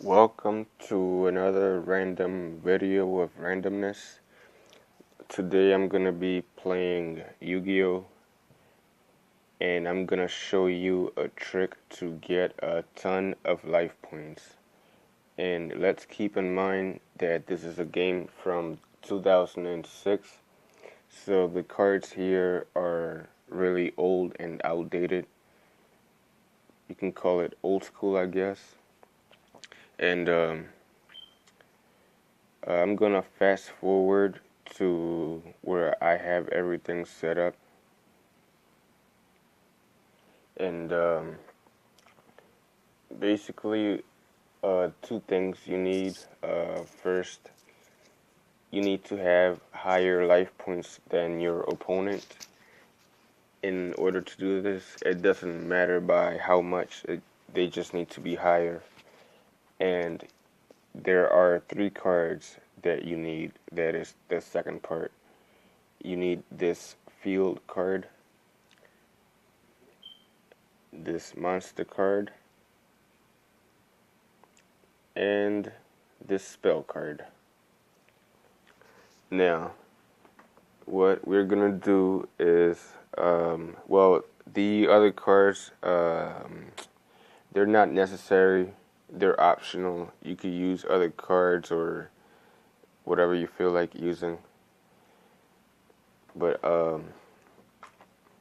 Welcome to another random video of randomness. Today I'm gonna be playing Yu-Gi-Oh! And I'm gonna show you a trick to get a ton of life points. And let's keep in mind that this is a game from 2006, so the cards here are really old and outdated. You can call it old school, I guess. And I'm gonna fast forward to where I have everything set up, and basically two things you need. First, you need to have higher life points than your opponent. In order to do this, it doesn't matter by how much, they just need to be higher. And there are three cards that you need. That is the second part. You need this field card, this monster card, and this spell card. Now, what we're gonna do is, well, the other cards, they're not necessary. They're optional. You could use other cards or whatever you feel like using. But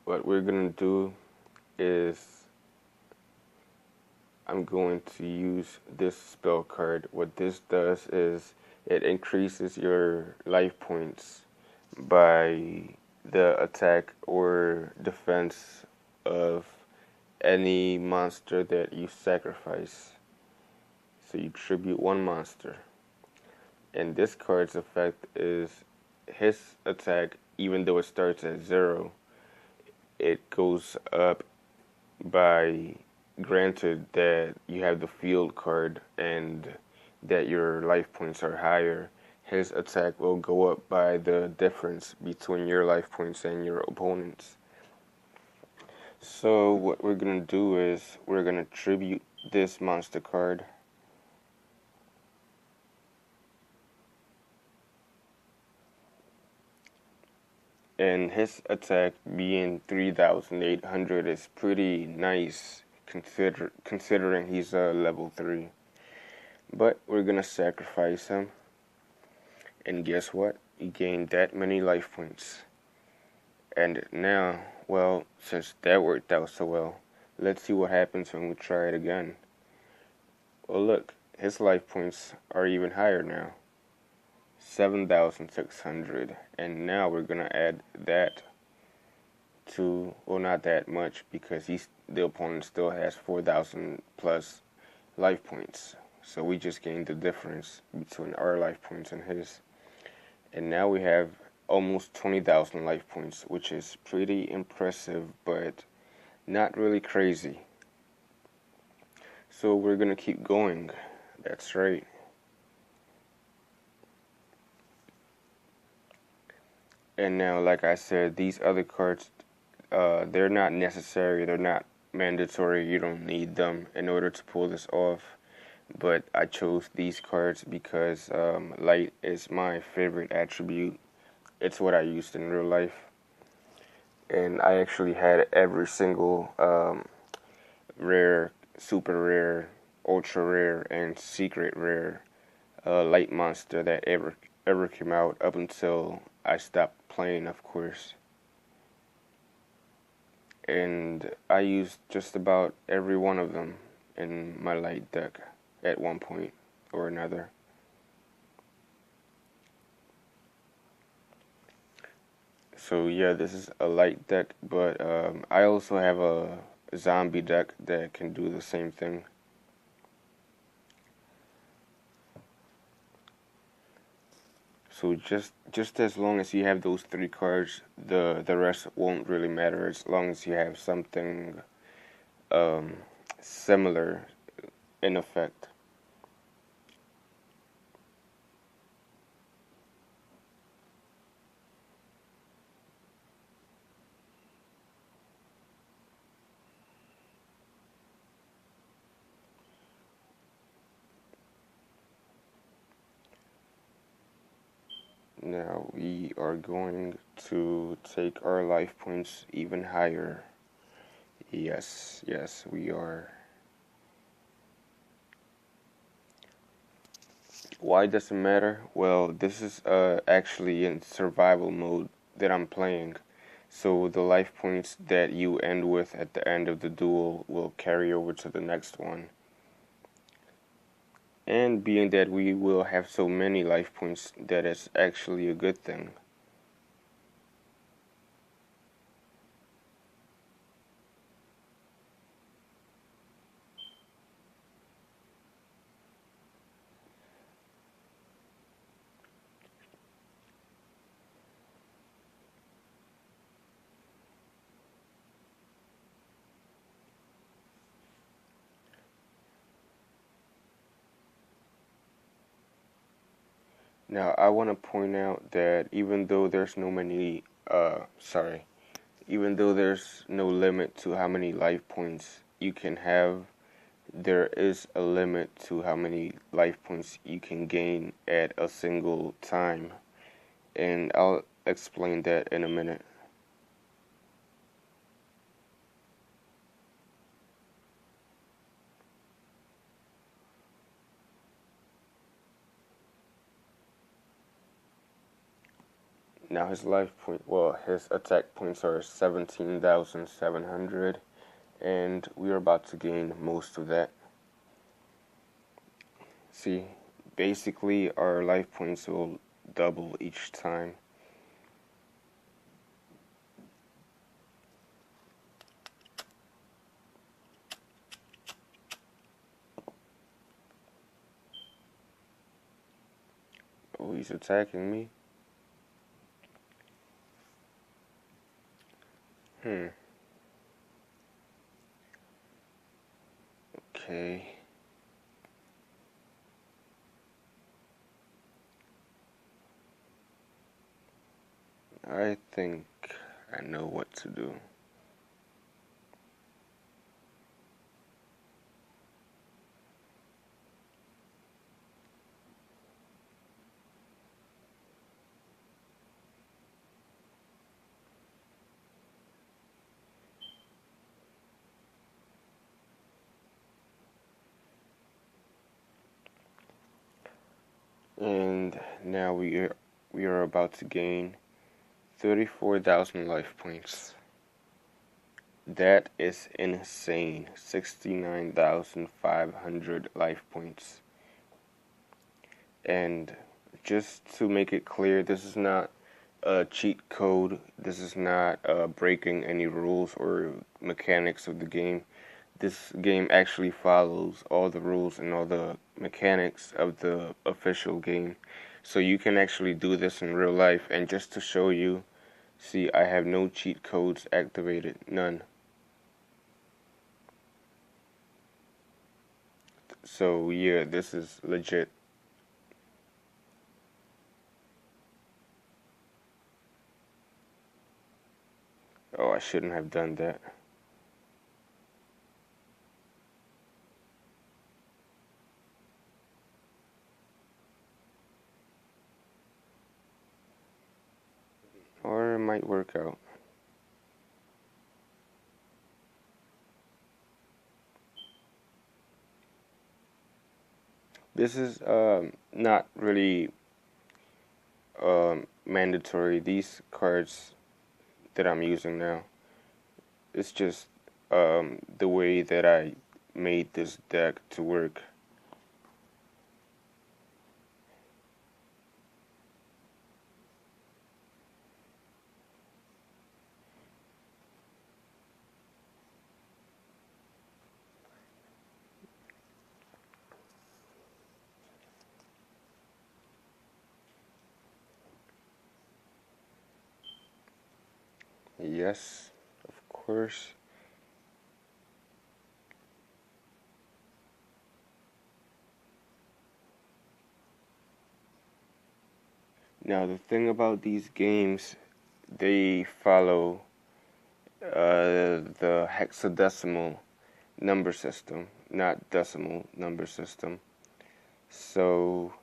what we're gonna do is I'm going to use this spell card. What this does is it increases your life points by the attack or defense of any monster that you sacrifice. So you tribute one monster. And this card's effect is his attack, even though it starts at 0, it goes up by, granted that you have the field card and that your life points are higher, his attack will go up by the difference between your life points and your opponent's. So what we're gonna do is we're gonna tribute this monster card. And his attack being 3,800 is pretty nice considering he's a level 3. But we're gonna sacrifice him. And guess what? He gained that many life points. And now, well, since that worked out so well, let's see what happens when we try it again. Well, look, his life points are even higher now. 7,600, and now we're gonna add that to, well, not that much, because the opponent still has 4,000 plus life points, so we just gained the difference between our life points and his. And now we have almost 20,000 life points, which is pretty impressive, but not really crazy. So we're gonna keep going. That's right. And now, like I said, these other cards, they're not necessary, they're not mandatory, you don't need them in order to pull this off. But I chose these cards because light is my favorite attribute. It's what I used in real life. And I actually had every single rare, super rare, ultra rare, and secret rare light monster that ever came out up until I stopped playing, of course. And I used just about every one of them in my light deck at one point or another. So yeah, this is a light deck, but I also have a zombie deck that can do the same thing. So just as long as you have those three cards, the rest won't really matter, as long as you have something similar in effect. Now we are going to take our life points even higher. Yes, yes, we are. Why does it matter? Well, this is actually in survival mode that I'm playing. So the life points that you end with at the end of the duel will carry over to the next one. And being that we will have so many life points, that is actually a good thing. Now, I want to point out that even though there's even though there's no limit to how many life points you can have, there is a limit to how many life points you can gain at a single time. And I'll explain that in a minute. Now his attack points are 17,700, and we are about to gain most of that. See, basically our life points will double each time. Oh, he's attacking me. Okay. I think I know what to do. And now we are about to gain 34,000 life points. That is insane. 69,500 life points. And just to make it clear, this is not a cheat code. This is not breaking any rules or mechanics of the game. This game actually follows all the rules and all the mechanics of the official game. So you can actually do this in real life. And just to show you, see, I have no cheat codes activated. None. So yeah, this is legit. Oh, I shouldn't have done that. Or it might work out. This is not really mandatory. These cards that I'm using now, it's just the way that I made this deck to work. Yes, of course. Now the thing about these games, they follow the hexadecimal number system, not decimal number system. So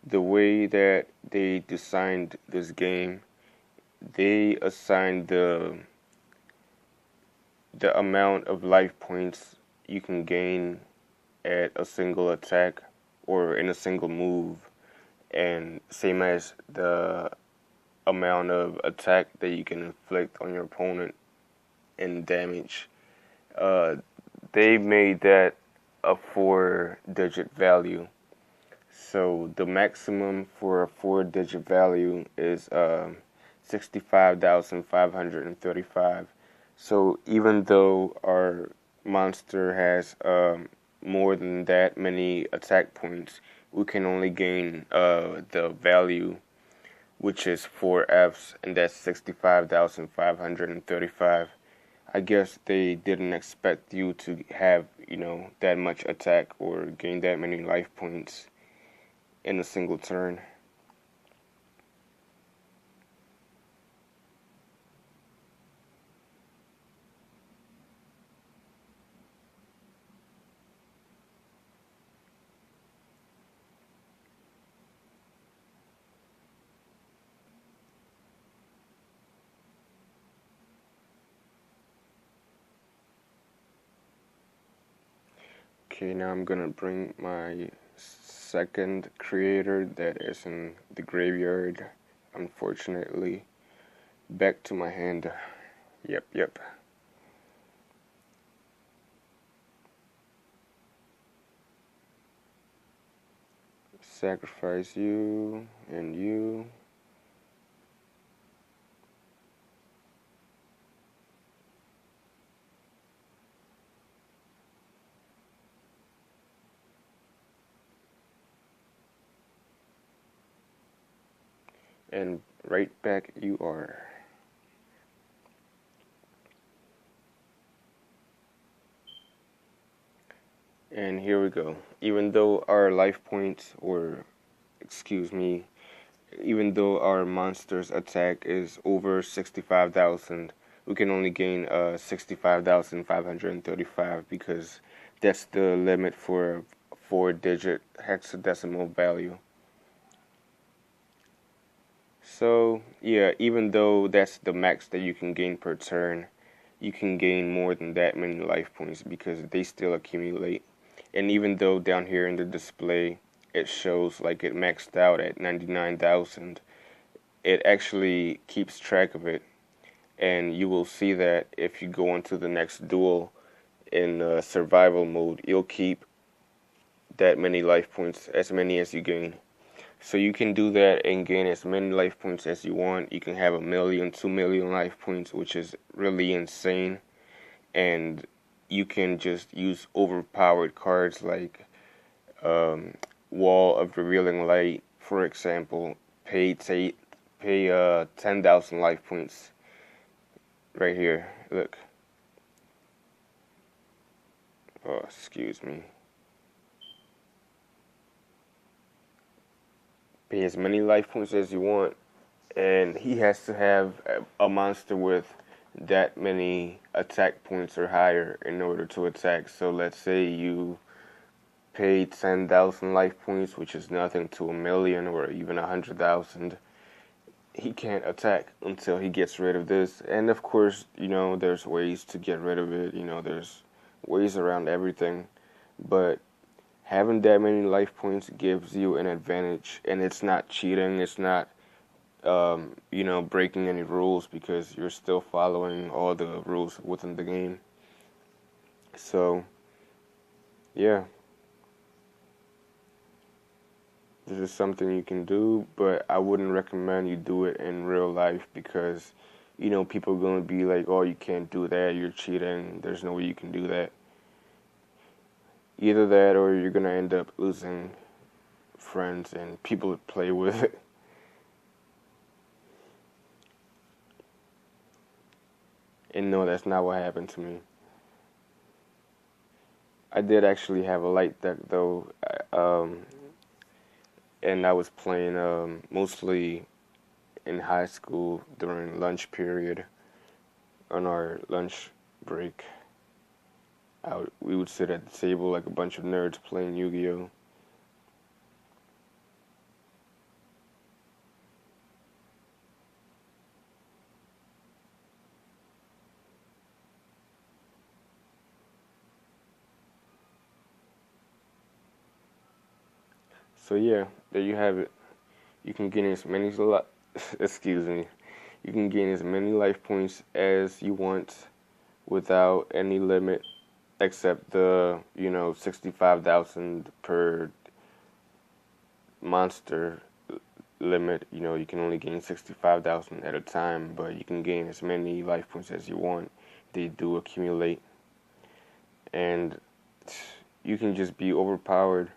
the way that they designed this game, they assigned the amount of life points you can gain at a single attack or in a single move, and same as the amount of attack that you can inflict on your opponent in damage. Uh, they made that a 4-digit value. So the maximum for a 4-digit value is 65,535. So even though our monster has more than that many attack points, we can only gain the value, which is 4Fs, and that's 65,535. I guess they didn't expect you to have, that much attack or gain that many life points in a single turn. Okay, now I'm gonna bring my second creator that is in the graveyard, unfortunately, back to my hand. Yep. Sacrifice you and you. And right back you are. And here we go. Even though our life points, or excuse me, even though our monster's attack is over 65,000, we can only gain 65,535 because that's the limit for a 4-digit hexadecimal value. So, yeah, even though that's the max that you can gain per turn, you can gain more than that many life points because they still accumulate. And even though down here in the display it shows like it maxed out at 99,000, it actually keeps track of it. And you will see that if you go into the next duel in survival mode, you'll keep that many life points, as many as you gain. So you can do that and gain as many life points as you want. You can have 1,000,000, 2,000,000 life points, which is really insane. And you can just use overpowered cards like Wall of Revealing Light, for example. Pay 10,000 life points right here. Look. Oh, excuse me. Pay as many life points as you want, and he has to have a monster with that many attack points or higher in order to attack. So let's say you pay 10,000 life points, which is nothing to 1,000,000 or even 100,000. He can't attack until he gets rid of this. And of course, there's ways to get rid of it. There's ways around everything. But having that many life points gives you an advantage, and it's not cheating. It's not, breaking any rules because you're still following all the rules within the game. So, yeah, this is something you can do, but I wouldn't recommend you do it in real life because, people are going to be like, oh, you can't do that, you're cheating, there's no way you can do that. Either that or you're going to end up losing friends and people to play with. And no, that's not what happened to me. I did actually have a light deck though, and I was playing mostly in high school during lunch period. On our lunch break, we would sit at the table like a bunch of nerds playing Yu-Gi-Oh. So yeah, there you have it. You can gain as many excuse me. You can gain as many life points as you want without any limit, except the 65,000 per monster limit. You can only gain 65,000 at a time, but you can gain as many life points as you want. They do accumulate, and you can just be overpowered.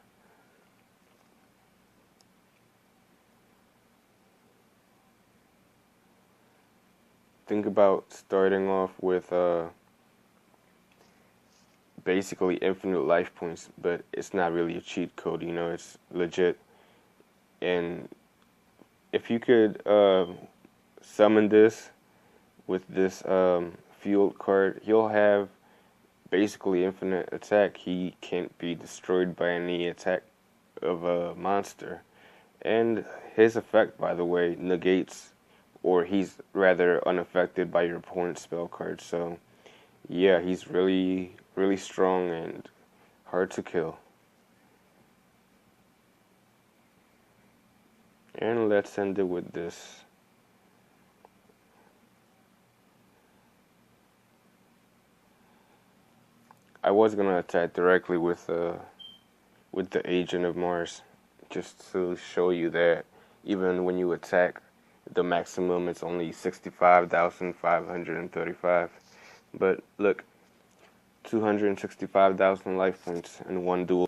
Think about starting off with basically infinite life points, but it's not really a cheat code, it's legit. And if you could summon this with this field card, he'll have basically infinite attack. He can't be destroyed by any attack of a monster. And his effect, by the way, negates, or he's rather unaffected by your opponent's spell card. So yeah, he's really, really strong and hard to kill. And let's end it with this. I was gonna attack directly with the Agent of Mars, just to show you that even when you attack, the maximum is only 65,535. But look, 265,000 life points in one duel.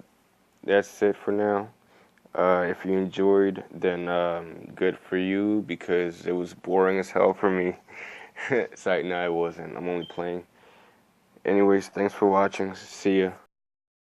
That's it for now. If you enjoyed, then good for you, because it was boring as hell for me. It's like, no, it wasn't. I'm only playing. Anyways, thanks for watching. See ya.